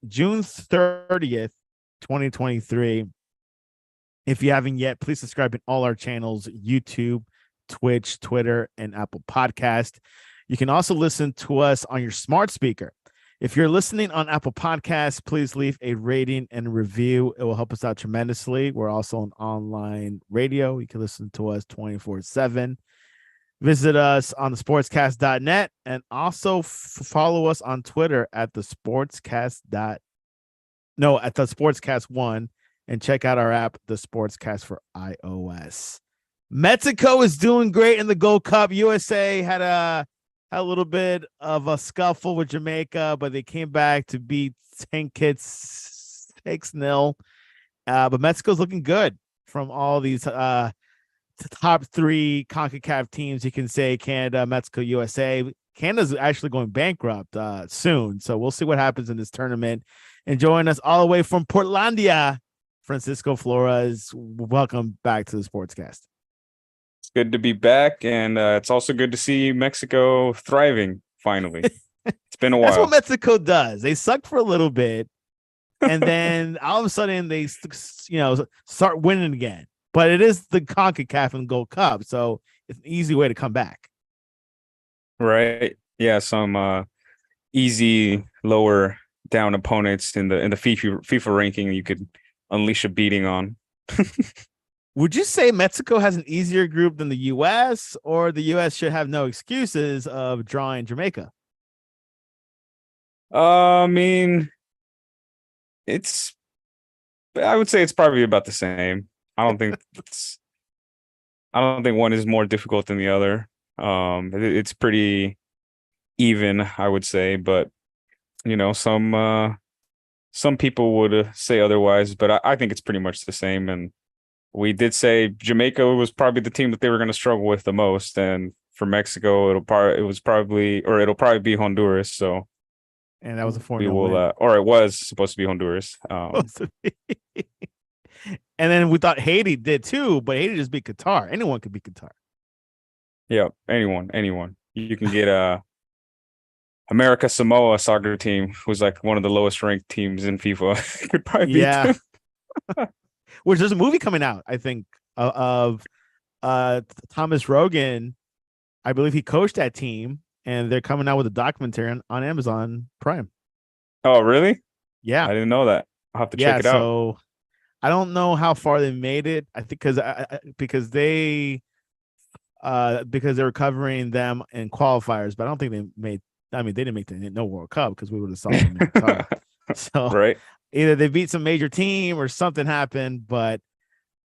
June 30th, 2023. If you haven't yet, please subscribe in all our channels: YouTube, Twitch, Twitter, and Apple Podcast. You can also listen to us on your smart speaker. If you're listening on Apple Podcasts, please leave a rating and review. It will help us out tremendously. We're also on online radio. You can listen to us 24/7. Visit us on the sportscast.net and also follow us on Twitter at the sportscast. At the sportscast1, and check out our app, the Sportscast for iOS. Mexico is doing great in the Gold Cup. USA had a little bit of a scuffle with Jamaica, but they came back to beat St. Kitts 6-0. But Mexico's looking good from all these top three CONCACAF teams. You can say Canada, Mexico, USA. Canada's actually going bankrupt soon, so we'll see what happens in this tournament. And joining us all the way from Portlandia, Francisco Flores. Welcome back to the Sportscast. It's good to be back, and it's also good to see Mexico thriving finally. It's been a while. That's what Mexico does. They sucked for a little bit, and then all of a sudden they start winning again. But it is the CONCACAF and Gold Cup, so it's an easy way to come back. Right. Yeah, some easy lower down opponents in the FIFA ranking you could unleash a beating on. Would you say Mexico has an easier group than the U.S., or the U.S. should have no excuses of drawing Jamaica? I mean, I would say it's probably about the same. I don't think one is more difficult than the other. It's pretty even, I would say, but some people would say otherwise, but I think it's pretty much the same. And we did say Jamaica was probably the team that they were going to struggle with the most, and for Mexico, it'll probably be Honduras. So, and that was a 4-0 win. Or it was supposed to be Honduras. And then we thought Haiti did too, but Haiti just beat Qatar. Anyone could beat Qatar. Yeah, anyone. You can get America Samoa soccer team, who's like one of the lowest ranked teams in FIFA. Could probably beat them. Which there's a movie coming out, I think, of Thomas Rogan. I believe he coached that team, and they're coming out with a documentary on Amazon Prime. Oh, really? Yeah, I didn't know that. I'll have to check it out. So I don't know how far they made it. I think because they were covering them in qualifiers, but I don't think they made. I mean, they didn't make the World Cup because we would have saw them in Qatar. So right. Either they beat some major team or something happened, but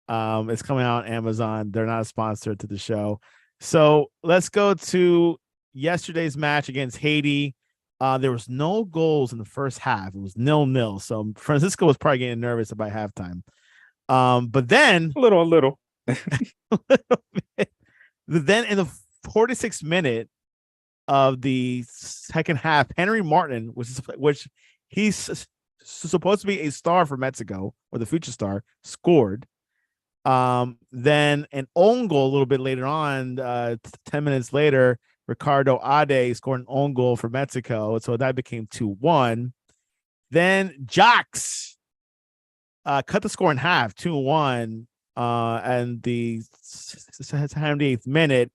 it's coming out on Amazon. They're not a sponsor to the show. So let's go to yesterday's match against Haiti. There was no goals in the first half. It was 0-0. So Francisco was probably getting nervous about halftime. But then a little. Then in the 46th minute of the second half, Henry Martin, which he's supposed to be a star for Mexico, or the future star, scored. Then an own goal a little bit later on, 10 minutes later, Ricardo Ade scored an own goal for Mexico. So that became 2-1. Then Jacques cut the score in half, 2-1, and the 78th minute.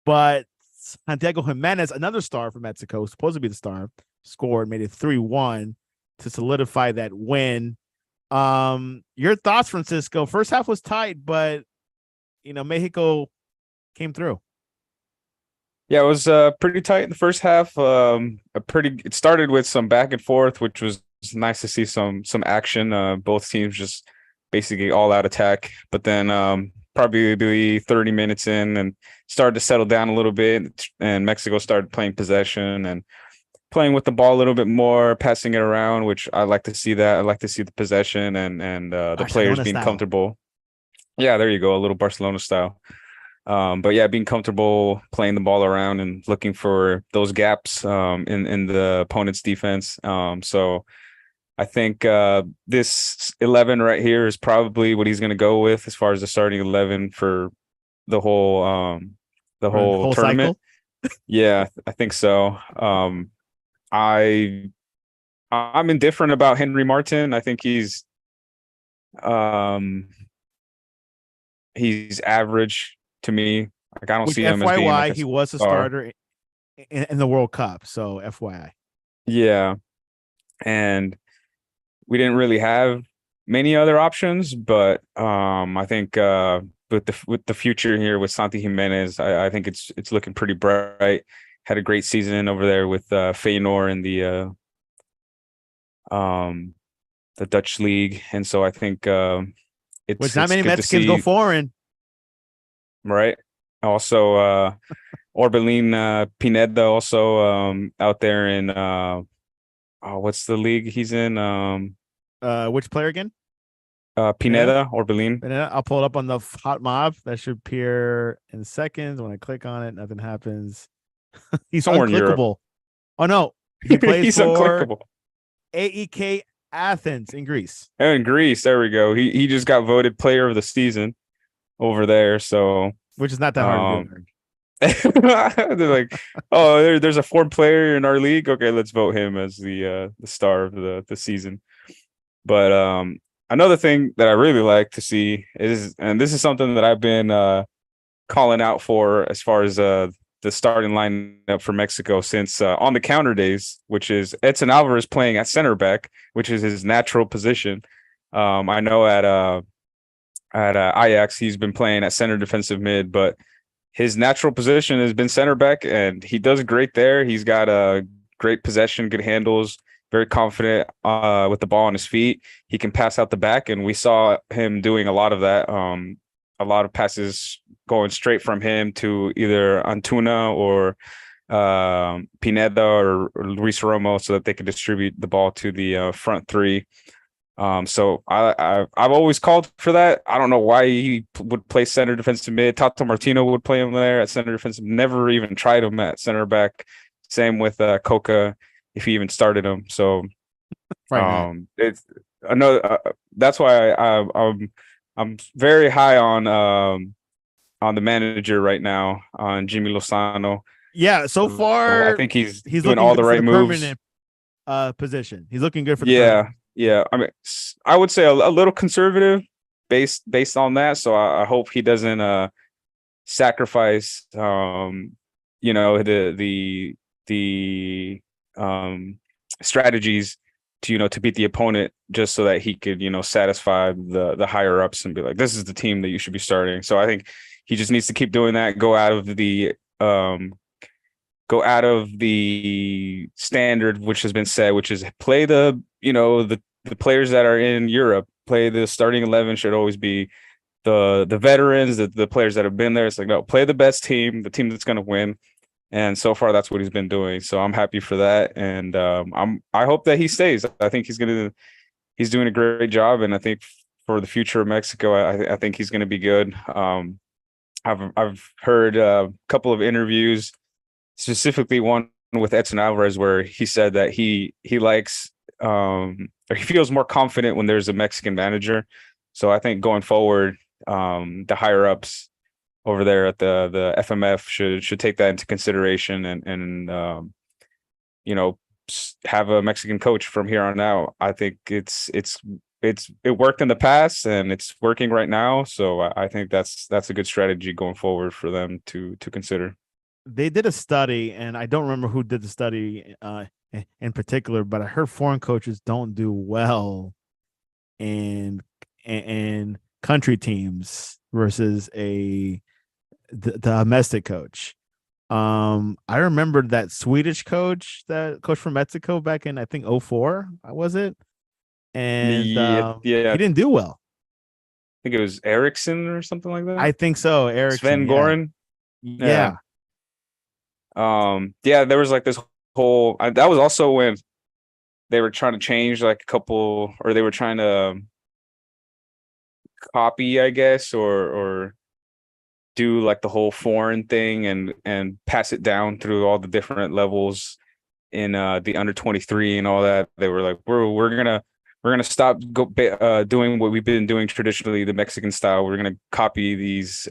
But Santiago Jimenez, another star for Mexico, supposed to be the star, scored, made it 3-1 to solidify that win. Your thoughts, Francisco? First half was tight, but Mexico came through. Yeah, it was pretty tight in the first half. It started with some back and forth, which was nice to see some action. Both teams just basically all out attack, but then probably 30 minutes in and started to settle down a little bit, and Mexico started playing possession and playing with the ball a little bit more, passing it around, which I like to see that. I like to see the possession and the players being comfortable. Yeah, there you go, a little Barcelona style. But yeah, being comfortable playing the ball around and looking for those gaps in the opponent's defense. So I think this 11 right here is probably what he's going to go with as far as the starting 11 for the whole tournament. Yeah, I think so. I I'm indifferent about Henry Martin. I think um he's average to me. Like I don't Which see him as being like FYI, a he was a star. starter in the World Cup. So FYI. Yeah, and we didn't really have many other options, but I think with the future here with Santi Jimenez, I think it's looking pretty bright. Had a great season over there with Feyenoord in um the Dutch league, and so I think Which not it's many good to Mexicans go see, foreign. right? Also, Orbelin Pineda also out there in oh, what's the league he's in? Which player again? Pineda? Pineda, Orbelin. Pineda. I'll pull it up on the hot mob. That should appear in seconds. When I click on it, nothing happens. He's Somewhere in Europe. unclickable. Oh no, he plays He's for unclickable. AEK Athens in Greece, Oh, in Greece, there we go. He just got voted player of the season over there. So which is not that hard to do. um they're like, oh, there's a foreign player in our league. Okay, let's vote him as the star of the season. But another thing that I really like to see is, and this is something that I've been calling out for as far as the starting lineup for Mexico since on the counter days, which is Edson Alvarez playing at center back, which is his natural position. I know at Ajax he's been playing at center defensive mid, but his natural position has been center back, and he does great there. He's got a great possession, good handles, very confident with the ball on his feet. He can pass out the back, and we saw him doing a lot of that. A lot of passes going straight from him to either Antuna or Pineda or Luis Romo, so that they can distribute the ball to the front three. So I've always called for that. I don't know why he would play center defensive mid. Tato Martino would play him there at center defensive. Never even tried him at center back. Same with Coca, if he even started him. So it's another. That's why I'm very high on the manager right now, on Jimmy Lozano. Yeah, so I far think he's doing looking all good the for right the moves. permanent position. He's looking good for the Yeah, permanent. yeah. I mean, I would say a little conservative based on that. So I hope he doesn't sacrifice the strategies to to beat the opponent just so that he could satisfy the higher ups and be like, this is the team that you should be starting. So I think he just needs to keep doing that, go out of the standard which has been set, which is play the players that are in Europe. Play the starting 11 should always be the veterans, the players that have been there. It's like, no, play the best team, the team that's going to win. And so far, that's what he's been doing. So I'm happy for that, and I hope that he stays. I think he's doing a great job, and I think for the future of Mexico, I think he's going to be good. I've heard a couple of interviews, specifically one with Edson Alvarez, where he said that he likes or he feels more confident when there's a Mexican manager. So I think going forward, the higher ups over there at the FMF should take that into consideration and have a Mexican coach from here on out. I think it worked in the past and it's working right now. So I think that's a good strategy going forward for them to consider. They did a study, and I don't remember who did the study in particular, but I heard foreign coaches don't do well in country teams versus the domestic coach. I remember that Swedish coach, that coach from Mexico back in I think 04, was it? And Yeah, he didn't do well. I think it was Ericsson or something like that. I think so, Ericsson. Sven Yeah, Goran. yeah. Yeah, there was like this whole that was also when they were trying to change like a couple, or they were trying to copy, I guess, or do like the whole foreign thing and pass it down through all the different levels in the under 23 and all that. They were like, we're gonna stop doing what we've been doing traditionally, the Mexican style. We're gonna copy these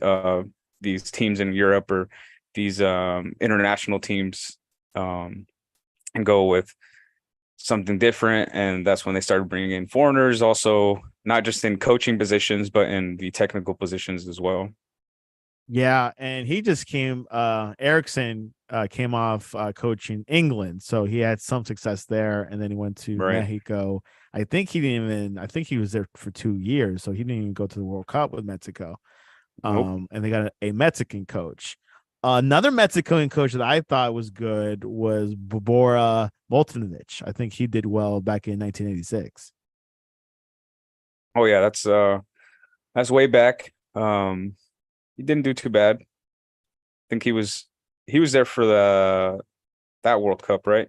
teams in Europe or these international teams and go with something different, and that's when they started bringing in foreigners, also not just in coaching positions but in the technical positions as well. Yeah, and he just came. Erickson came off coaching England, so he had some success there, and then he went to Right. Mexico. I think he didn't even. I think he was there for 2 years, so he didn't even go to the World Cup with Mexico. Nope. And they got a Mexican coach. Another Mexican coach that I thought was good was Bobora Moltinovic. I think he did well back in 1986. Oh yeah, that's way back. He didn't do too bad. I think he was there for the that World Cup, right?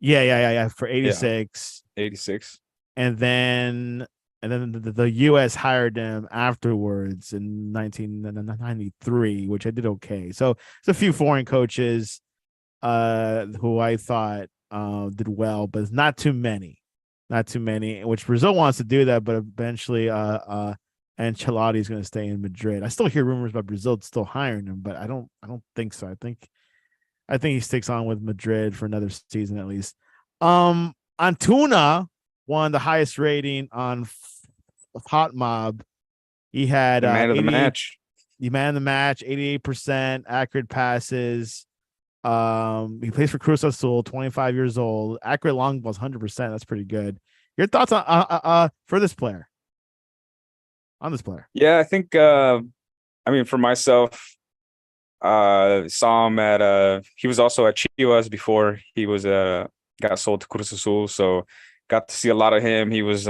Yeah, for Yeah, 86. 86. And then the US hired him afterwards in 1993, which I did okay. So it's a few foreign coaches who I thought did well, but it's not too many. Not too many, which Brazil wants to do that, but eventually Ancelotti is going to stay in Madrid. I still hear rumors about Brazil still hiring him, but I don't think so. I think he sticks on with Madrid for another season at least. Antuna won the highest rating on Hot Mob. He had The man of the 88, match. the man of the match, 88% accurate passes. He plays for Cruz Azul, 25 years old. Accurate long balls, 100%. That's pretty good. Your thoughts on for this player? On this player? Yeah, I think I mean for myself, saw him at he was also at Chivas before he was got sold to Cruz Azul, so got to see a lot of him. He was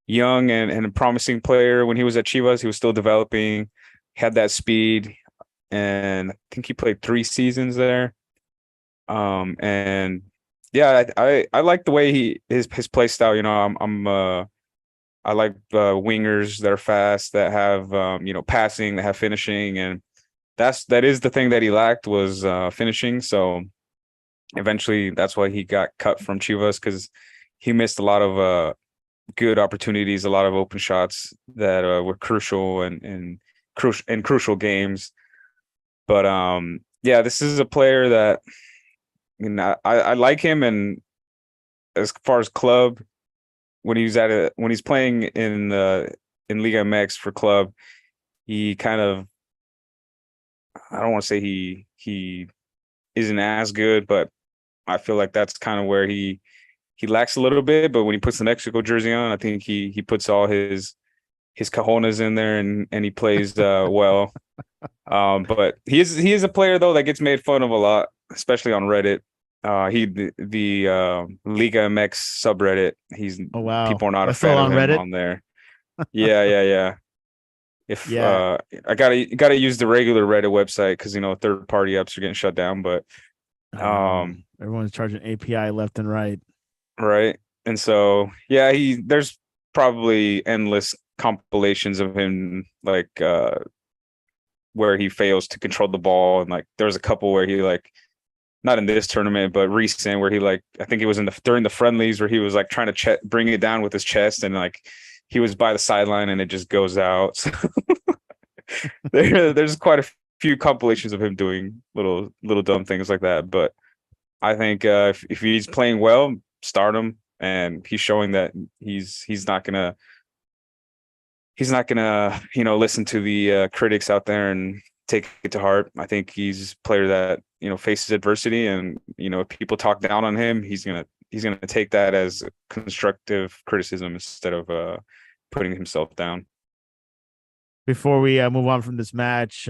young and a promising player when he was at Chivas. He was still developing, had that speed, and I think he played 3 seasons there. And yeah, I like the way his play style. I like wingers that are fast, that have passing, that have finishing, and that is the thing that he lacked was finishing. So eventually, that's why he got cut from Chivas, because he missed a lot of good opportunities, a lot of open shots that were crucial and crucial games. But yeah, this is a player that I like him, and as far as club, when he's playing in Liga MX for club, he kind of, I don't want to say he isn't as good, but I feel like that's kind of where he lacks a little bit. But when he puts the Mexico jersey on, I think he puts all his cojones in there, and he plays well. But he is a player though that gets made fun of a lot, especially on Reddit. The Liga MX subreddit. Oh wow, People are not a that's still fan of on him Reddit. on there. Yeah. If Yeah, I gotta use the regular Reddit website, because third party apps are getting shut down. But I know. um, Everyone's charging API left and right. right. And so yeah, there's probably endless compilations of him, like where he fails to control the ball, and like there was a couple where he, like, not in this tournament but recent, where he, like, I think it was during the friendlies, where he was like trying to bring it down with his chest, and like he was by the sideline and it just goes out. So there's quite a few compilations of him doing little dumb things like that. But I think if he's playing well, start him, and he's showing that he's not gonna listen to the critics out there and take it to heart. I think he's a player that faces adversity, and if people talk down on him, he's gonna take that as constructive criticism instead of putting himself down. Before we move on from this match,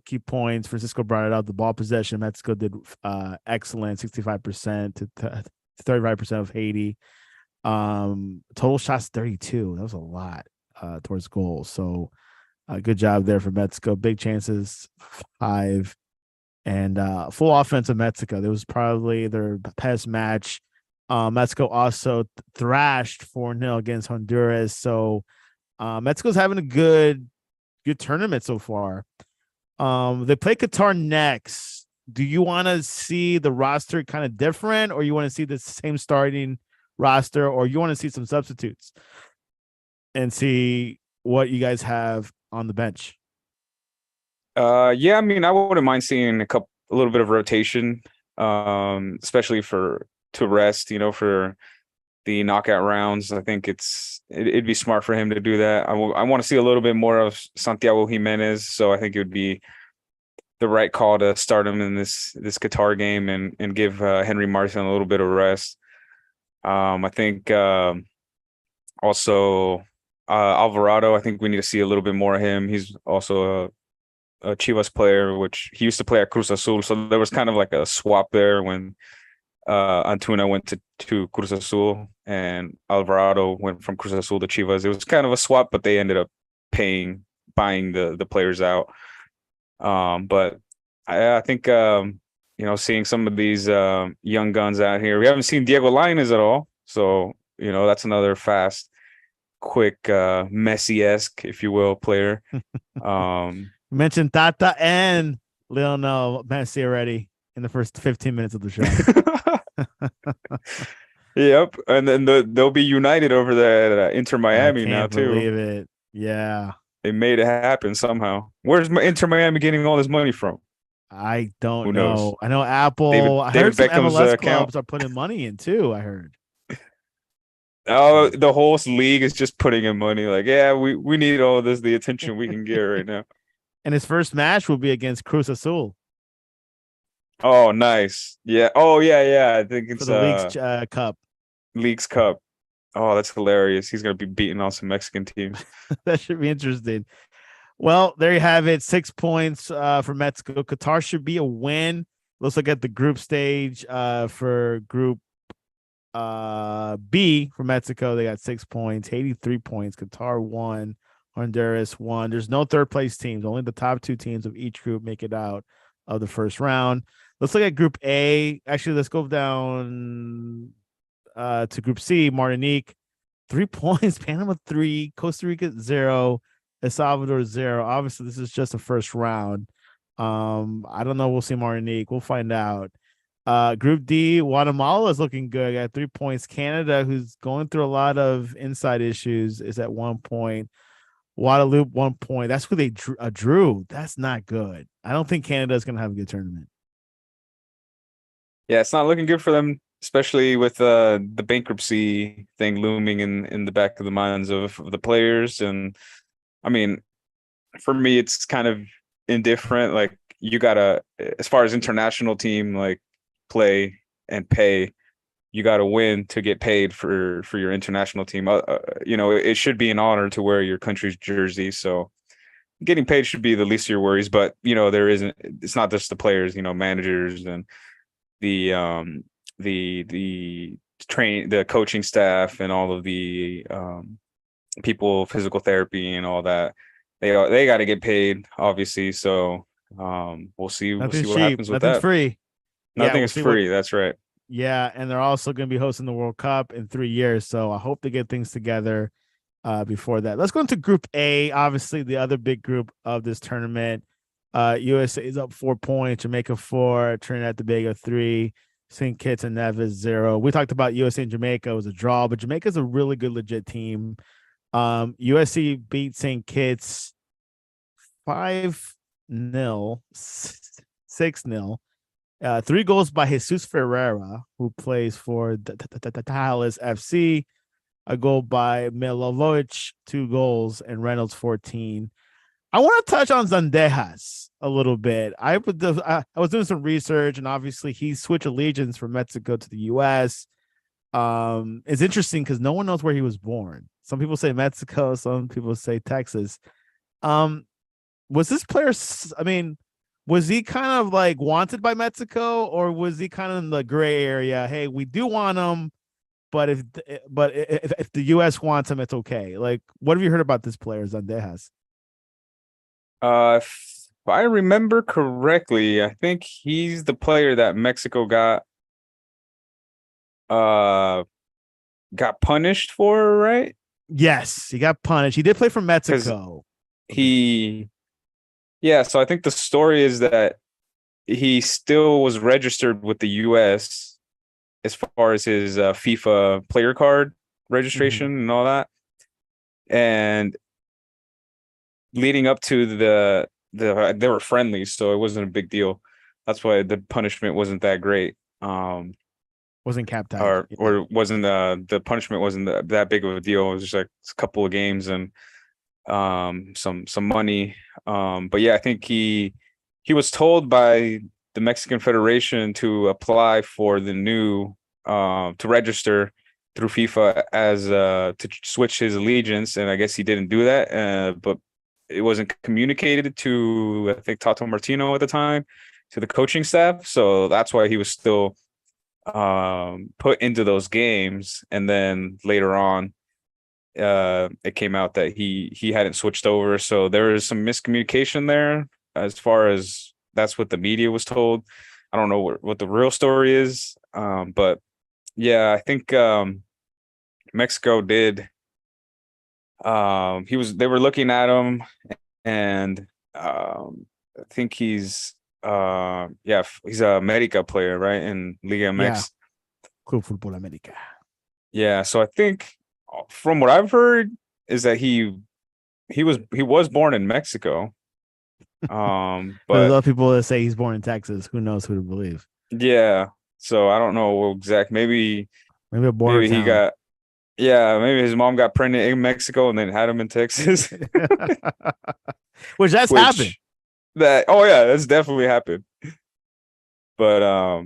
key points. Francisco brought it out. The ball possession, Mexico did excellent, 65% to 35% of Haiti. Total shots 32. That was a lot towards goals. So good job there for Mexico. Big chances 5, and full offense of Mexico. There was probably their best match. Mexico also thrashed 4-0 against Honduras. So Mexico's having a good tournament so far. They play Qatar next. Do you want to see the roster kind of different, or you want to see the same starting roster, or you want to see some substitutes and see what you guys have on the bench? Yeah, I mean, I wouldn't mind seeing a little bit of rotation, especially for to rest, for the knockout rounds. I think it'd be smart for him to do that. I want to see a little bit more of Santiago Jimenez, so I think it would be the right call to start him in this Qatar game and give Henry Martin a little bit of rest. I think also Alvarado, I think we need to see a little bit more of him. He's also a Chivas player, which he used to play at Cruz Azul. So there was kind of like a swap there when Antuna went to Cruz Azul and Alvarado went from Cruz Azul to Chivas. It was kind of a swap, but they ended up buying the players out. But I think seeing some of these young guns out here. We haven't seen Diego Lainez at all, so that's another fast, quick, Messi-esque, if you will, player. You mentioned Tata and Lionel Messi already in the first 15 minutes of the show. Yep, and then they'll be united over there at Inter Miami now too. Believe it. Yeah, they made it happen somehow. Where's Inter Miami getting all this money from? I don't Who know. knows? I know Apple. I heard some MLS clubs are putting money in too. I heard. Oh, the whole league is just putting in money. Like, yeah, we need all this, the attention we can get right now. And his first match will be against Cruz Azul. Oh, nice. Yeah. Oh, yeah. I think it's for the League's Cup. League's Cup. Oh, that's hilarious. He's gonna be beating on some Mexican teams. That should be interesting. Well, there you have it. 6 points for Mexico. Qatar should be a win. Let's look at the group stage for Group B for Mexico. They got 6 points. Haiti 3 points. Qatar 1. Honduras 1. There's no third place teams. Only the top 2 teams of each group make it out of the first round. Let's look at Group A. Actually, let's go down to Group C. Martinique 3 points. Panama 3. Costa Rica 0. El Salvador 0. Obviously, this is just a first round. I don't know. We'll see Martinique. We'll find out. Group D, Guatemala is looking good. Got 3 points. Canada, who's going through a lot of inside issues, is at 1 point. Guadeloupe 1 point. That's who they drew. That's not good. I don't think Canada is going to have a good tournament. Yeah, it's not looking good for them, especially with the bankruptcy thing looming in the back of the minds of the players. And I mean, for me, it's kind of indifferent. Like, you gotta, as far as international team, like, play and pay, you gotta win to get paid for your international team. It should be an honor to wear your country's jersey. So getting paid should be the least of your worries. But it's not just the players, managers and the coaching staff and all of the people, physical therapy and all that. They got to get paid, obviously. So we'll see. We'll see what happens with that. Nothing's free. Nothing is free. That's right. Yeah, and they're also going to be hosting the World Cup in 3 years. So I hope to get things together before that. Let's go into Group A. Obviously, the other big group of this tournament. USA is up 4 points. Jamaica 4. Trinidad and Tobago 3. St. Kitts and Nevis 0. We talked about USA and Jamaica. It was a draw, but Jamaica's a really good, legit team. USC beat St. Kitts 5-0, 6-0. 3 goals by Jesus Ferreira, who plays for Dallas FC. A goal by Milovovic, 2 goals, and Reynolds 14. I want to touch on Zendejas a little bit. I was doing some research, and obviously he switched allegiance from Mexico to the U.S. It's interesting because no one knows where he was born. Some people say Mexico, some people say Texas. Was this player? I mean, was he kind of like wanted by Mexico, or was he kind of in the gray area? Hey, we do want him, but if the U.S. wants him, it's okay. Like, what have you heard about this player, Zendejas? If I remember correctly, I think he's the player that Mexico got punished for, right? Yes, he got punished. He did play for Mexico. So I think the story is that he still was registered with the U.S. as far as his FIFA player card registration and all that. And leading up to they were friendly, so it wasn't a big deal. That's why the punishment wasn't that great. Wasn't cap tied. or wasn't the punishment wasn't that big of a deal. It was just like a couple of games and some money. But yeah, I think he was told by the Mexican Federation to apply for the new to register through FIFA as to switch his allegiance, and I guess he didn't do that. But it wasn't communicated to, I think, Tato Martino at the time, to the coaching staff, so that's why he was still put into those games. And then later on, it came out that he hadn't switched over, so there was some miscommunication there as far as that's what the media was told. I don't know what the real story is, but yeah, I think Mexico did. They were looking at him, and I think he's he's a America player, right, in Liga MX. Yeah. Club Fútbol América. Yeah, so I think from what I've heard is that he was born in Mexico. But But a lot of people that say he's born in Texas. Who knows who to believe? yeah, so I don't know Maybe a border maybe he town. maybe his mom got pregnant in Mexico and then had him in Texas. Which that's happened. That's definitely happened. But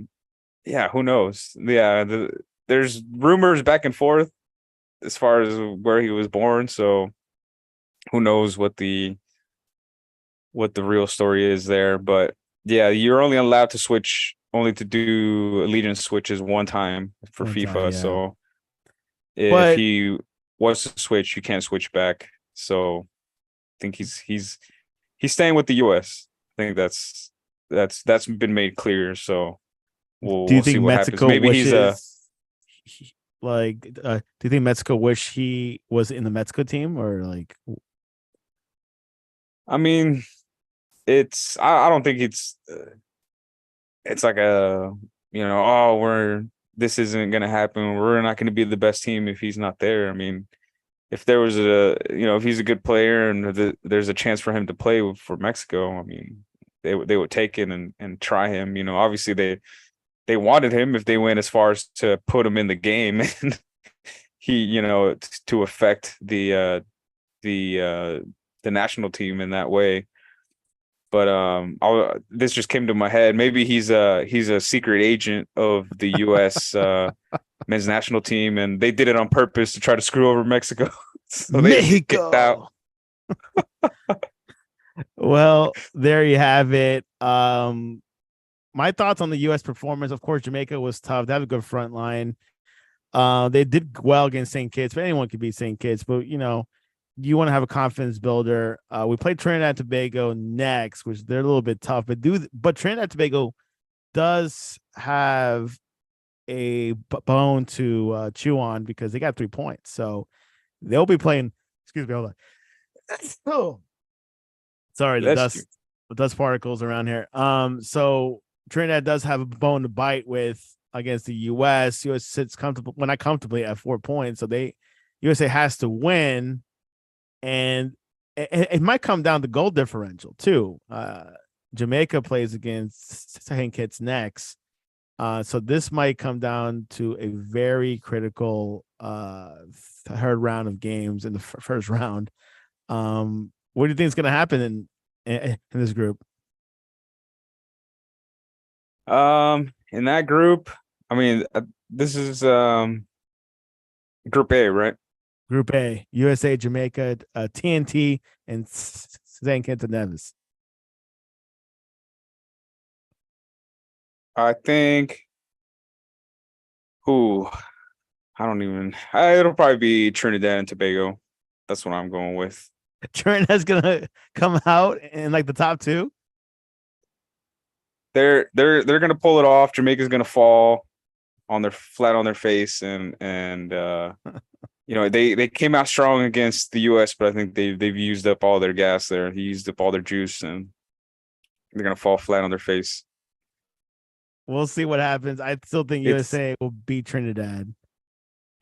yeah, who knows? Yeah, there's rumors back and forth as far as where he was born, so who knows what the real story is there. But yeah, you're only allowed to do allegiance switches one time for One FIFA. time, yeah. So if But he was to switch, you can't switch back. So I think he's staying with the US. I think that's been made clear. So do you we'll see think what happens. Mexico Maybe he's do you think Mexico wish he was in the Mexico team, or like? I mean, I don't think it's like this isn't going to happen. We're not going to be the best team if he's not there. I mean, if there was if he's a good player and there's a chance for him to play for Mexico, I mean, they would take it and try him. Obviously they wanted him if they went as far as to put him in the game and he, to affect the national team in that way. But this just came to my head. Maybe he's a secret agent of the U.S. Men's national team, and they did it on purpose to try to screw over Mexico, so they get out. Well, there you have it. My thoughts on the U.S. performance. Of course, Jamaica was tough. They have a good front line. They did well against St. Kitts, but anyone could beat St. Kitts. But you want to have a confidence builder. We play Trinidad and Tobago next, which they're a little bit tough, but Trinidad and Tobago does have a bone to chew on because they got 3 points. So they'll be playing. Excuse me, hold on. Oh, sorry, the dust particles around here. So Trinidad does have a bone to bite with against the U.S. U.S. sits not comfortably at 4 points, so USA has to win. And it might come down to goal differential too. Jamaica plays against St. Kitts next. So this might come down to a very critical third round of games in the first round. What do you think is going to happen in this group? In that group, I mean, this is Group A, right? Group A, USA, Jamaica, TNT, and St. Kitts and Nevis. I think it'll probably be Trinidad and Tobago. That's what I'm going with. Trinidad's gonna come out in like the top 2. They're gonna pull it off. Jamaica's gonna fall flat on their face, and they came out strong against the U.S., but I think they've used up all their gas there. He used up all their juice, and they're gonna fall flat on their face. We'll see what happens. I still think USA will beat Trinidad,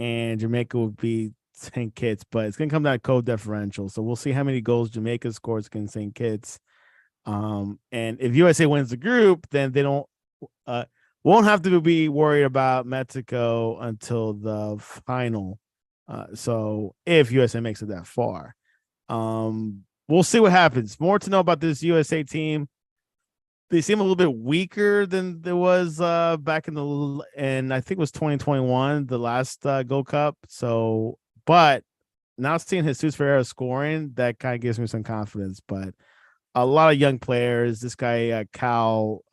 and Jamaica will beat St. Kitts, but it's gonna come down to goal differential. So we'll see how many goals Jamaica scores against St. Kitts. And if USA wins the group, then they don't. won't have to be worried about Mexico until the final. So if USA makes it that far, we'll see what happens. More to know about this USA team. They seem a little bit weaker than there was back in and I think it was 2021, the last Gold Cup. So, but now seeing Jesus Ferreira scoring, that kind of gives me some confidence. But a lot of young players. This guy Cal,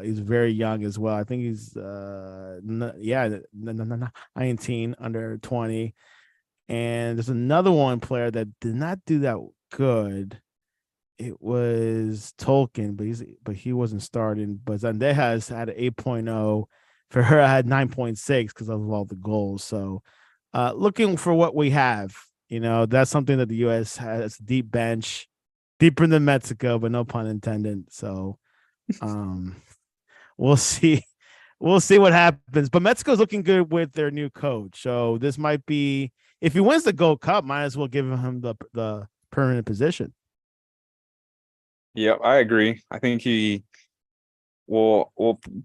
he's very young as well. I think he's 19 under 20. And there's another one player that did not do that good. It was Tolkien, but he wasn't starting. But Zandejas had an 8.0. Ferreira had 9.6 because of all the goals. So looking for what we have, that's something that the US has, a deep bench, deeper than Mexico, but no pun intended. So we'll see. We'll see what happens. But Mexico's looking good with their new coach. So this might be, if he wins the Gold Cup, might as well give him the permanent position. Yep, I agree. I think he will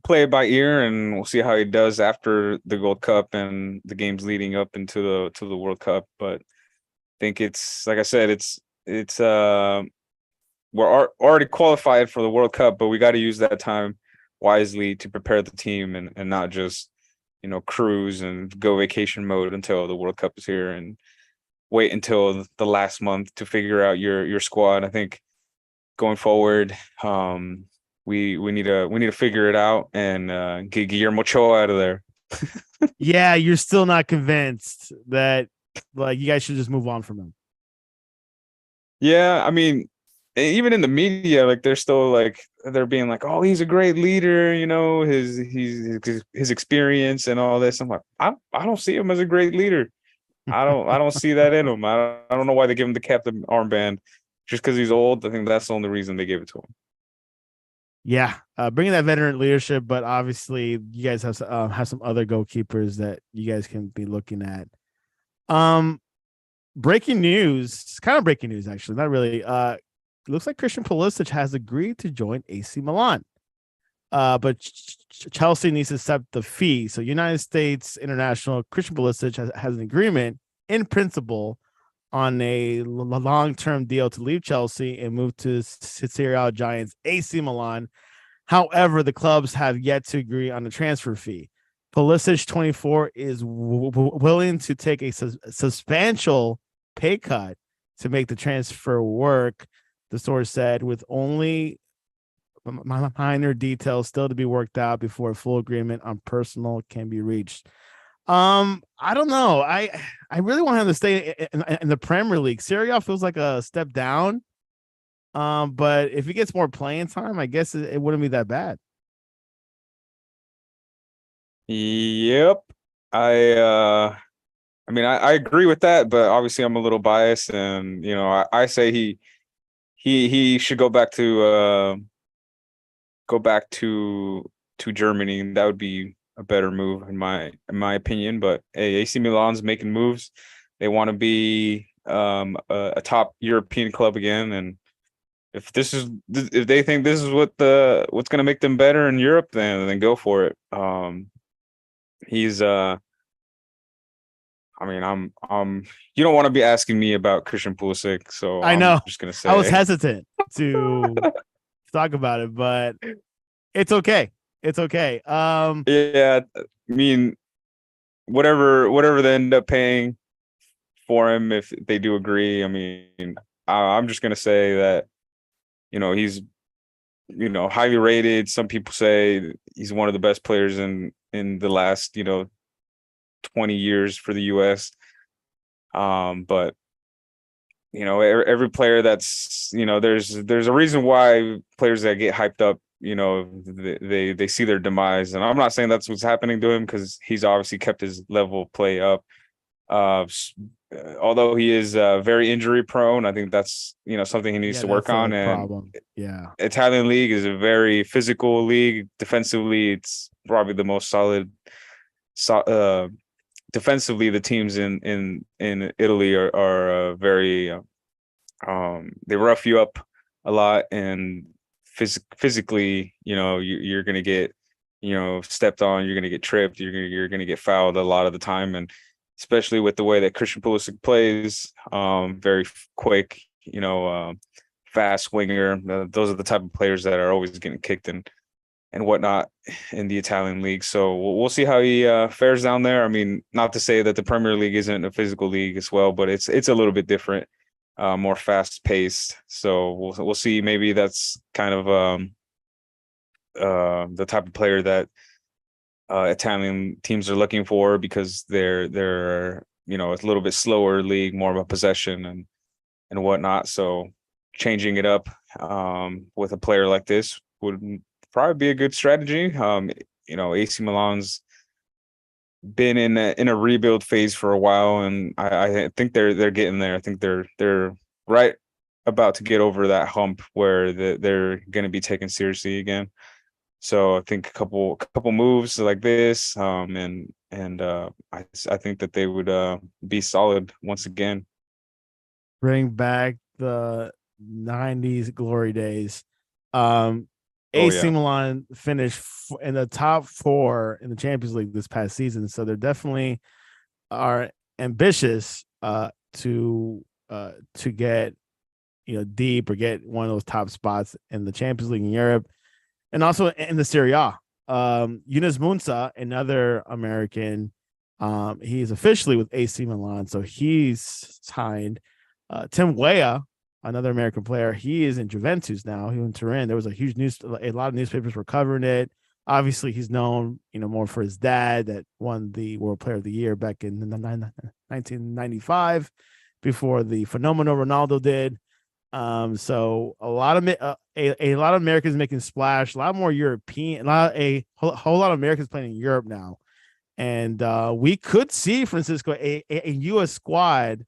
play it by ear, and we'll see how he does after the Gold Cup and the games leading up into the World Cup. But I think it's, like I said, it's we're already qualified for the World Cup, but we got to use that time wisely to prepare the team and not just cruise and go vacation mode until the World Cup is here and wait until the last month to figure out your squad. I think going forward, we need to figure it out and get Guillermo Ochoa out of there. Yeah, you're still not convinced that you guys should just move on from him. Yeah, I mean, even in the media, they're still they're being like, oh, he's a great leader, his experience and all this. I'm like, I don't see him as a great leader. I don't see that in him. I don't know why they give him the captain armband just because he's old. I think that's the only reason they gave it to him. Yeah, bringing that veteran leadership, but obviously you guys have some other goalkeepers that you guys can be looking at. Breaking news, kind of breaking news actually, not really. It looks like Christian Pulisic has agreed to join AC Milan. But Chelsea needs to accept the fee. So United States International Christian Pulisic has an agreement in principle on a long-term deal to leave Chelsea and move to Serie A giants AC Milan. However, the clubs have yet to agree on the transfer fee. Pulisic, 24, is willing to take a substantial pay cut to make the transfer work, the source said, with only minor details still to be worked out before a full agreement on personnel can be reached. I don't know. I really want him to stay in the Premier League. Serie A feels like a step down. But if he gets more playing time, I guess it wouldn't be that bad. Yep. I mean, I agree with that, but obviously I'm a little biased, and I say he should go back to Germany. That would be a better move in my opinion. But hey, AC Milan's making moves. They want to be a top European club again, and if they think this is what's going to make them better in Europe, then go for it. He's I mean, you don't want to be asking me about Christian Pulisic, so I know. I'm just gonna say I was hesitant to talk about it, but it's okay. It's okay. Yeah, I mean, whatever they end up paying for him, if they do agree, I mean, I'm just gonna say that he's highly rated. Some people say he's one of the best players in the last 20 years for the US. But every player that's there's a reason why players that get hyped up, they see their demise. And I'm not saying that's what's happening to him, because he's obviously kept his level of play up. Although he is very injury prone, I think that's something he needs to work on. And problem. Yeah, Italian league is a very physical league. Defensively, it's probably the most solid. Defensively, the teams in Italy are very they rough you up a lot, and physically, you're gonna get stepped on, you're gonna get tripped, you're gonna get fouled a lot of the time, and especially with the way that Christian Pulisic plays, very quick, fast winger. Those are the type of players that are always getting kicked and whatnot in the Italian league. So we'll see how he fares down there. I mean, not to say that the Premier League isn't a physical league as well, but it's a little bit different, more fast paced. So we'll see. Maybe that's kind of the type of player that Italian teams are looking for, because they're it's a little bit slower league, more of a possession and whatnot. So changing it up with a player like this would probably be a good strategy. AC Milan's been in a rebuild phase for a while, and I think they're getting there. I think they're right about to get over that hump where they're going to be taken seriously again. So I think a couple moves like this, I think that they would be solid once again. Bring back the '90s glory days. Um, Oh AC yeah, Milan finished in the top 4 in the Champions League this past season, so they're definitely are ambitious to get deep or get one of those top spots in the Champions League in Europe and also in the Serie A. Yunus Munsa, another American, he's officially with AC Milan, so he's signed. Tim Weah, another American player, he is in Juventus now. He went to Turin. There was a lot of newspapers were covering it. Obviously, he's known, more for his dad that won the World Player of the Year back in 1995, before the phenomenal Ronaldo did. So a lot of a lot of Americans making splash, a lot more European, a whole lot of Americans playing in Europe now, and we could see Francisco a U.S. squad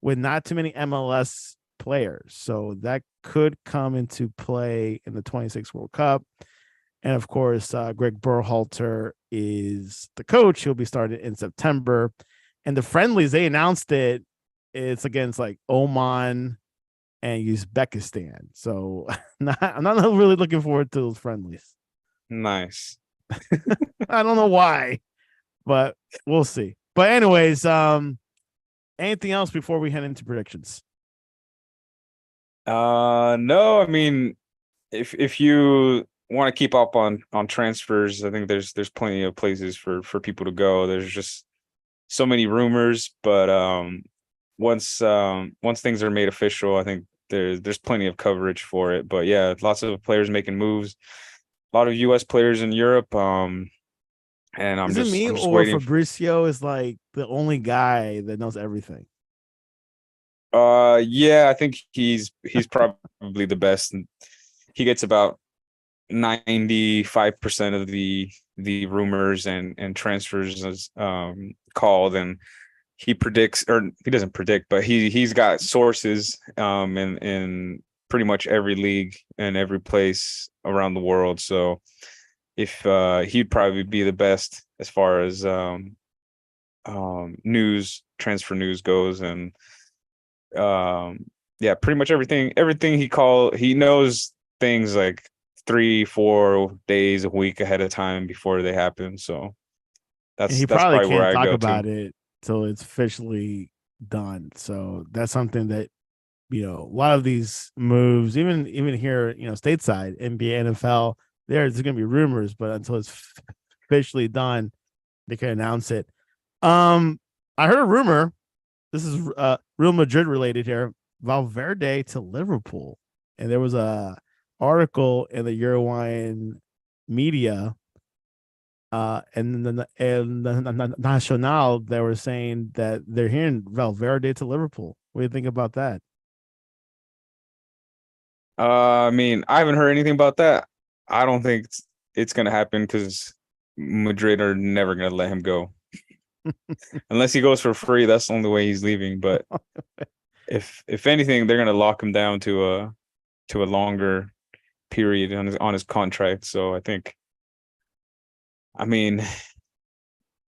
with not too many MLS players, so that could come into play in the 26 World Cup. And of course, Greg Berhalter is the coach. He'll be starting in September, and the friendlies they announced it. It's against like Oman and Uzbekistan. So I'm not really looking forward to those friendlies. nice. I don't know why, but we'll see. But anyways, anything else before we head into predictions? No, I mean, if you want to keep up on transfers, I think there's plenty of places for people to go. There's just so many rumors, but once things are made official, I think there's plenty of coverage for it. But yeah, lots of players making moves, a lot of US players in Europe. And Is it me I'm just or waiting. Fabricio is like the only guy that knows everything? Yeah, I think he's probably the best. And he gets about 95% of the rumors and transfers as called, and he predicts, or he doesn't predict, but he's got sources in pretty much every league and every place around the world. So if he'd probably be the best as far as transfer news goes. And yeah, pretty much everything he knows things like 3-4 days a week ahead of time before they happen. So And he that's probably probably where can't I talk go to. about it till it's officially done. So that's something that a lot of these moves, even here, stateside, NBA, NFL, there's going to be rumors, but until it's officially done, they can announce it. I heard a rumor. This is Real Madrid related here. Valverde to Liverpool, and there was a article in the Uruguayan media, and the Nacional, they were saying that they're hearing Valverde to Liverpool. What do you think about that? I mean, I haven't heard anything about that. I don't think it's gonna happen, because Madrid are never gonna let him go unless he goes for free. That's the only way he's leaving. But if anything, they're gonna lock him down to a longer period on his contract. So I think, I mean,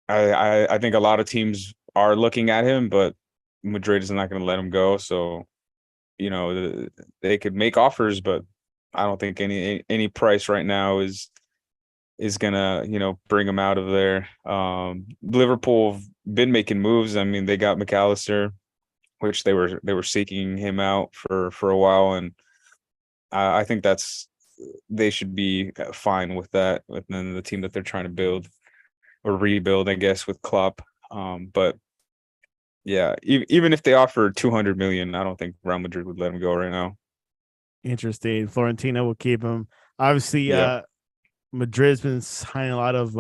I think a lot of teams are looking at him, but Madrid is not going to let him go. So they could make offers, but I don't think any price right now is gonna, bring him out of there. Liverpool have been making moves. I mean, they got McAllister, which they were seeking him out for a while, and I think they should be fine with that within the team that they're trying to build or rebuild, I guess, with Klopp. But yeah, even if they offer 200 million, I don't think Real Madrid would let him go right now. Interesting. Florentino will keep him. Obviously, Yeah. Madrid's been signing a lot of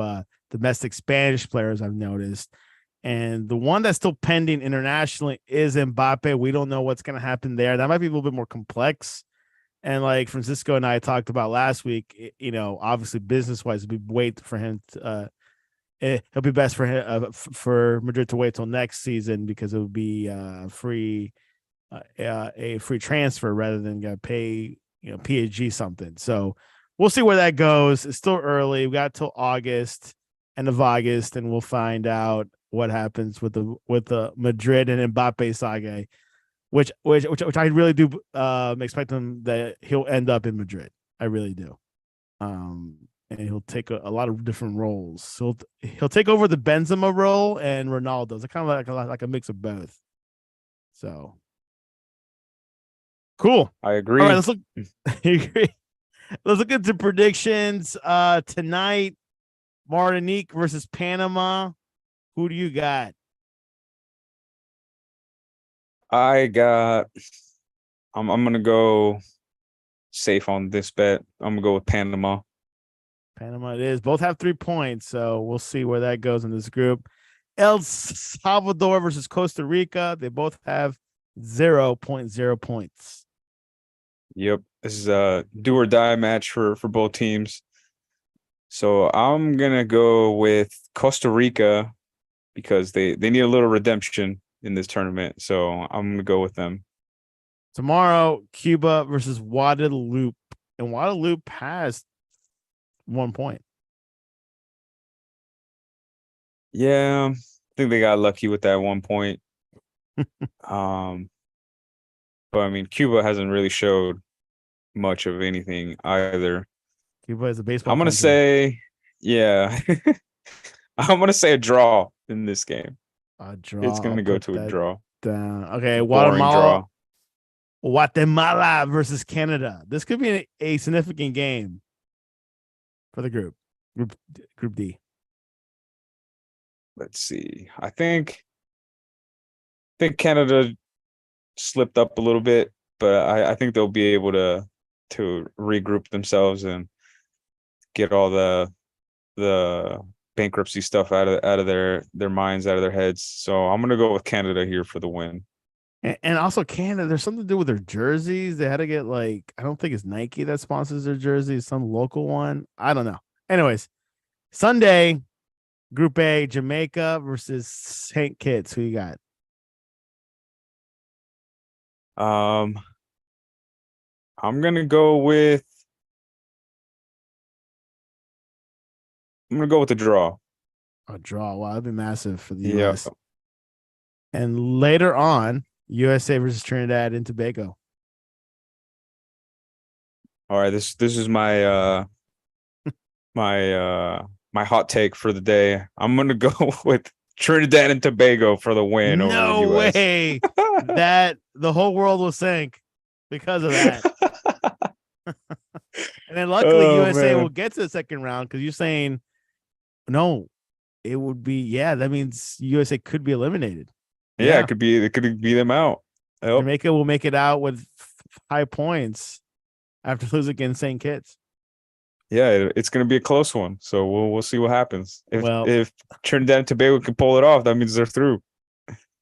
domestic Spanish players, I've noticed. And the one that's still pending internationally is Mbappe. We don't know what's going to happen there. That might be a little bit more complex. And like Francisco and I talked about last week, obviously business wise, it'd be wait for him to, it'll be best for him for Madrid to wait till next season because it would be a free transfer rather than gonna pay PSG something. So we'll see where that goes. It's still early. We got till August, end of August, and we'll find out what happens with the Madrid and Mbappe saga, which I really do expect him that he'll end up in Madrid. I really do. And he'll take a lot of different roles. So he'll take over the Benzema role and Ronaldo's. It's kind of like a mix of both. So cool. I agree. All right, let's look. Let's look into predictions. Tonight, Martinique versus Panama. Who do you got? I'm gonna go safe on this bet. I'm gonna go with Panama. Panama it is. Both have 3 points, so we'll see where that goes in this group. El Salvador versus Costa Rica. They both have 0.0 points. Yep. This is a do or die match for both teams. So I'm gonna go with Costa Rica because they need a little redemption in this tournament. So I'm gonna go with them. Tomorrow, Cuba versus Guadeloupe. And Guadeloupe has 1 point. Yeah, I think they got lucky with that 1 point. But I mean, Cuba hasn't really showed much of anything either. Cuba is a baseball. I'm gonna country. say, yeah, I'm gonna say a draw in this game. A draw. It's gonna I'll go put to a that draw. down. Okay, Boring draw. Guatemala versus Canada. This could be a significant game for the group D. Let's see. I think Canada slipped up a little bit, but I think they'll be able to regroup themselves and get all the bankruptcy stuff out of their minds, out of their heads. So I'm gonna go with Canada here for the win. And also Canada, there's something to do with their jerseys. They had to get I don't think it's Nike that sponsors their jerseys, some local one. I don't know. Anyways, Sunday, Group A, Jamaica versus St. Kitts. Who you got? I'm gonna go with the draw. A draw. Wow, that'd be massive for the Yeah. US. And later on, USA versus Trinidad and Tobago. All right, this is my my hot take for the day. I'm gonna go with Trinidad and Tobago for the win over the No US. way. That the whole world will sink because of that. And then luckily USA will get to the second round because you're saying no, it would be that means USA could be eliminated. Yeah, it could be them out. Yep. Jamaica will make it out with 5 points after losing against St. Kitts. Yeah, it's going to be a close one. So we'll see what happens. If Trinidad and Tobago can pull it off, that means they're through.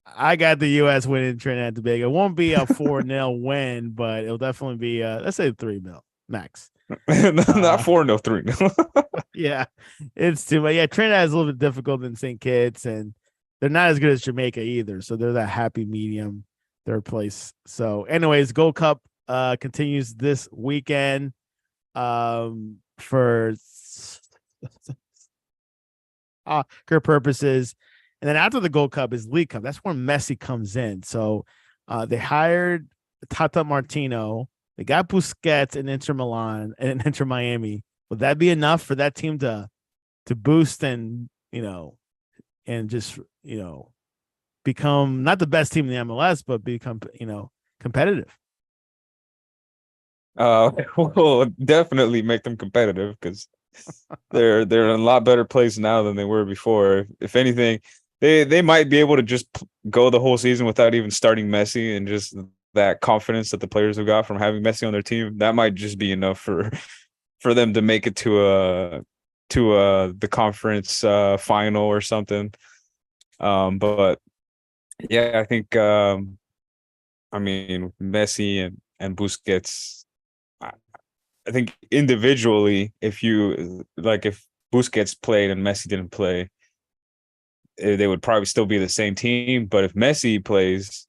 I got the U.S. winning Trinidad and Tobago. It won't be a 4-0 win, but it'll definitely be let's say 3-0 max. Not 4-0, 3-0. Yeah, it's too much. Yeah, Trinidad is a little bit difficult than St. Kitts, and they're not as good as Jamaica either. So they're that happy medium, third place. So, anyways, Gold Cup continues this weekend for soccer purposes. And then after the Gold Cup is League Cup. That's where Messi comes in. So they hired Tata Martino. They got Busquets in Inter Milan and Inter Miami. Would that be enough for that team to boost and and just become not the best team in the MLS, but become competitive? Will definitely make them competitive because they're in a lot better place now than they were before. If anything, they might be able to just go the whole season without even starting Messi, and just that confidence that the players have got from having Messi on their team, that might just be enough for them to make it to the conference final or something. But yeah, I think I mean Messi and Busquets. I think individually, if Busquets played and Messi didn't play, they would probably still be the same team. But if Messi plays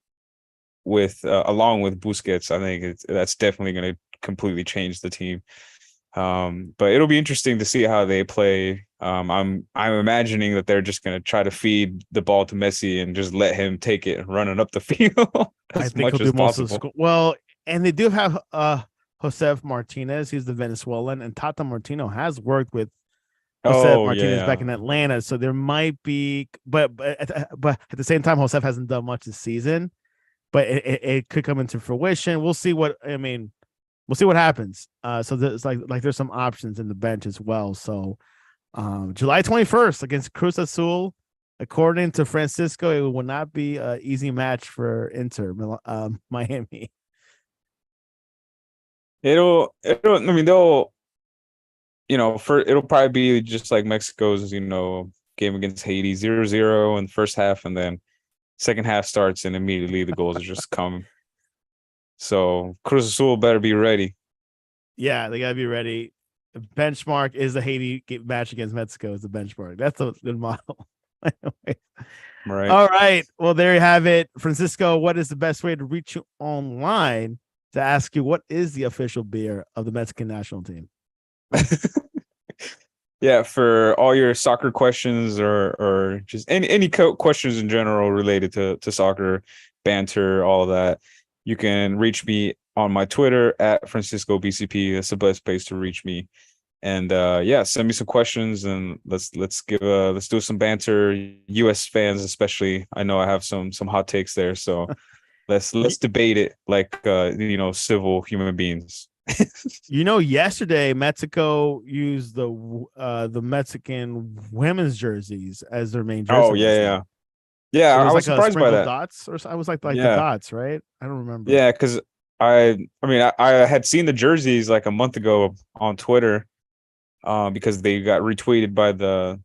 with along with Busquets, I think that's definitely going to completely change the team. But it'll be interesting to see how they play. I'm imagining that they're just going to try to feed the ball to Messi and just let him take it and run it up the field I as think he'll much do as most of the possible. school. Well, and they do have Josef Martinez. He's the Venezuelan, and Tata Martino has worked with Josef Oh Martinez back yeah, in Atlanta. So there might be, but at the same time, Josef hasn't done much this season. But it could come into fruition. We'll see what I mean. We'll see what happens. So there's like there's some options in the bench as well. So July 21st against Cruz Azul. According to Francisco, it will not be an easy match for Inter Miami. it'll. I mean, they'll. For it'll probably be just like Mexico's, game against Haiti, 0-0 in the first half, and then second half starts and immediately the goals just come. So Cruz Azul better be ready. Yeah, they gotta be ready. The benchmark is the Haiti match against Mexico is the benchmark. That's a good model. Anyway. Right. All right. Well, there you have it. Francisco, what is the best way to reach you online to ask you what is the official beer of the Mexican national team? Yeah, for all your soccer questions or just any questions in general related to soccer, banter, all of that, you can reach me on my Twitter at Francisco BCP. That's the best place to reach me. And yeah, send me some questions and let's do some banter. US fans especially. I know I have some hot takes there, so let's debate it like civil human beings. Yesterday Mexico used the Mexican women's jerseys as their main jersey Oh last yeah, night. yeah. Yeah, It I was was like a surprised by sprinkled that. dots, or I was like the Yeah. dots, right? I don't remember. Yeah, because I had seen the jerseys like a month ago on Twitter, because they got retweeted by the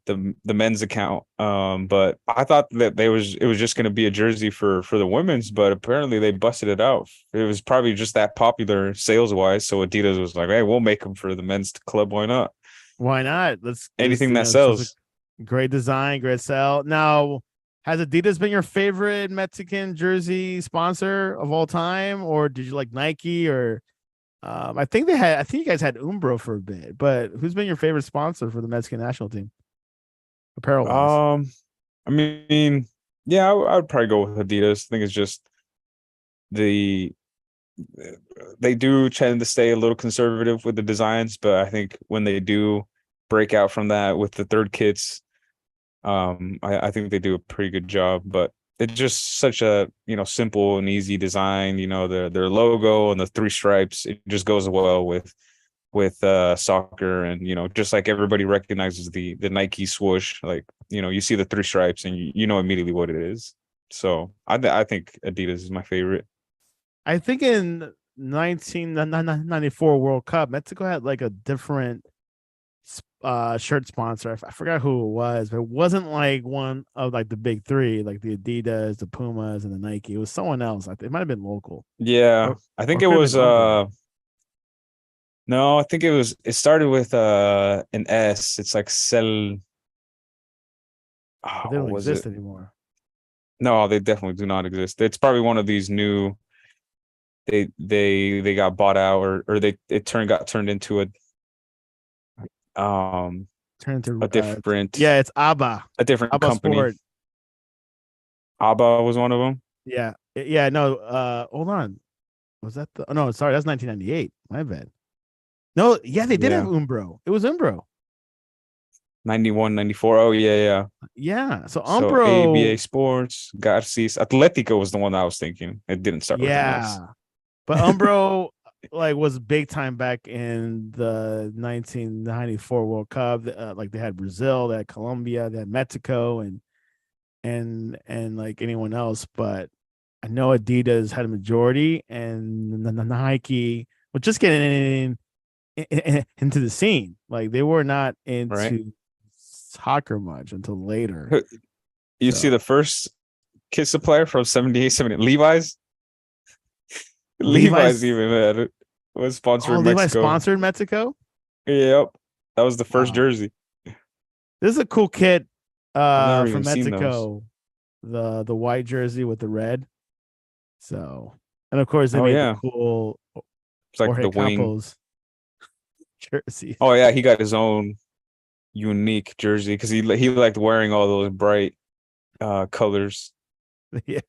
men's account. But I thought that it was just going to be a jersey for the women's, but apparently they busted it out. It was probably just that popular sales wise, so Adidas was like, "Hey, we'll make them for the men's club. Why not? Why not? Let's this Anything that this is a sells." great design, great sell. Now, has Adidas been your favorite Mexican jersey sponsor of all time, or did you like Nike? Or I think you guys had Umbro for a bit, but who's been your favorite sponsor for the Mexican national team, apparel wise? I mean, yeah, I would probably go with Adidas. I think it's just the they do tend to stay a little conservative with the designs, but I think when they do break out from that with the third kits, I think they do a pretty good job. But it's just such a simple and easy design. Their logo and the three stripes, it just goes well with soccer, and just like everybody recognizes the Nike swoosh, like you see the three stripes and you know immediately what it is. So I think Adidas is my favorite. I think in 1994 World Cup, Mexico had like a different shirt sponsor. I forgot who it was, but it wasn't like one of like the big three, like the Adidas, the Pumas, and the Nike. It was someone else. It might have been local, Yeah, or I think or it could have was been Umbro. no, I think it started with an S. It's like Cell. But Oh, they what don't was exist it? anymore. No, they definitely do not exist. It's probably one of these new. They got bought out, or they it got turned into um Turn into a different yeah, it's ABBA, a different ABBA company. Sport. ABBA was one of them. Yeah, yeah. No, hold on. Was that the? Oh, no, sorry, that's 1998. My bad. No, yeah, they did have Yeah. Umbro. It was Umbro. 91, 94. Oh, yeah, yeah. Yeah. So So ABA Umbro, Sports, Garcis, Atletico was the one I was thinking. It didn't start with an S. yeah. But Umbro like was big time back in the 1994 World Cup. Like they had Brazil, they had Colombia, they had Mexico, and like anyone else. But I know Adidas had a majority, and the Nike was just getting into the scene. Like they were not Right? into soccer much until later. You see So the first kit supplier from 78, 70, Levi's? Levi's Levi's, even had it. Was oh, sponsoring Levi's Mexico. sponsored Mexico. Yep. That was the first Wow, jersey. this is a cool kit I've never from even seen those. Mexico. The white jersey with the red. So, and of course they Oh made the yeah. cool It's like Jorge the wing. Campos jersey. Oh yeah, he got his own unique jersey because he liked wearing all those bright colors. Yeah.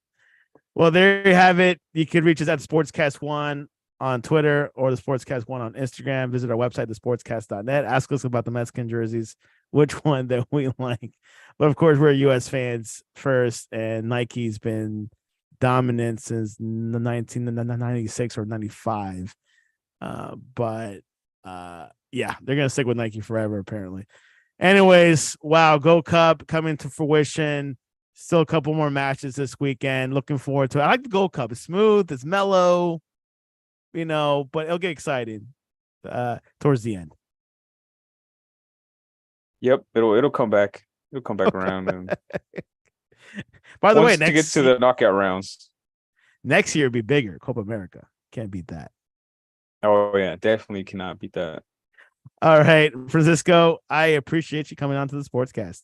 Well, there you have it. You could reach us at Sportscast1 on Twitter or the Sportscast1 on Instagram. Visit our website, thesportscast.net. Ask us about the Mexican jerseys, which one that we like. But of course, we're US fans first, and Nike's been dominant since the 1996 or 95. But yeah, they're going to stick with Nike forever, apparently. Anyways, wow, Go Cup coming to fruition. Still a couple more matches this weekend. Looking forward to it. I like the Gold Cup. It's smooth, it's mellow, but it'll get exciting towards the end. Yep, it'll come back. It'll come back around and By the way, once to get to the knockout rounds. next year will be bigger. Copa America. Can't beat that. Oh yeah, definitely cannot beat that. All right, Francisco, I appreciate you coming on to the Sportscast.